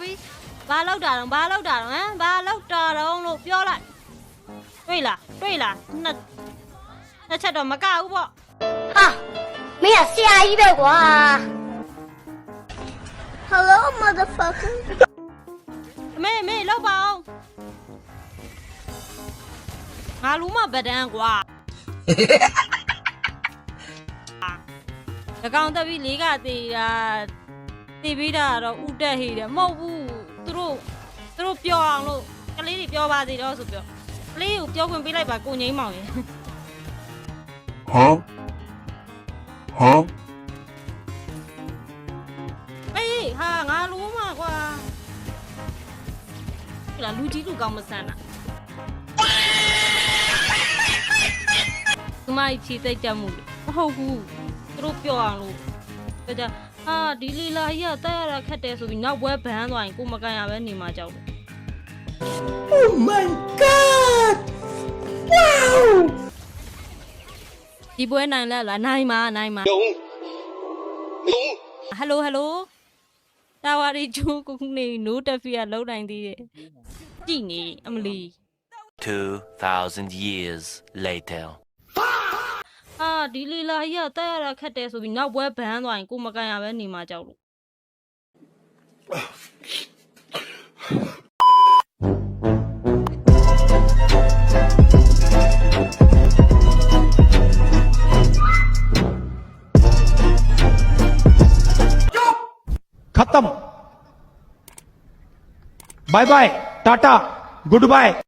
ပြီဘာလောက်တာတော့ဟမ်ဘာလောက်တာတော့လို့ပြောလိုက်တွေ့လားနှစ်ချက်တော့မကဘူးပေါ့ဟာမင်းကဆရာကြီးပဲကွာ Hello motherfucker မေလောက်ပါအောင်ငါလူမဗဒန်းကွာ၎င်းတက်ပြီးလေးကသေးတာတည်ပြီးတာတော့ဥတက်ဟိတယ်မဟုတ်ဘူးသူတို့ပြောအောင်လို့ကလေးတွေပြောပါသေးတော့ဆိုပြောကလေးကိုပြောခွင့်ပေးလိုက်ပါကိုငိမ့်မောင်ရေဟမ်အေးဟာငါလူမကွာလာလူကြီးလူကောင်းမဆန်းတာသူမဖြေသိကြမှုမဟုတ်ဘူးသူတို့ပြောအောင်လို့ကြဒီလီလာကြီးကတက်ရတာခက်တယ်ဆိုပြီးနောက်ပွဲဘန်းသွားရင်ကိုမကန်ရပဲနေမှာကြောက်တယ် Oh my god wow ဒီပွဲနိုင်လဲလားနိုင်မှာဟယ်လိုတာဝါရီကျိုးကုန်းနေနိုးတက်ဖီကလုံးနိုင်သေးတယ်ကြည်နေအမလီ 2,000 years later ဒီလီလာကြီးကတက်ရတာခက်တယ်ဆိုပြီးနောက်ပွဲဘန်းသွားရင်ကိုမကန်ရပဲနေမှာကြောက်လို့खत्म bye bye tata good bye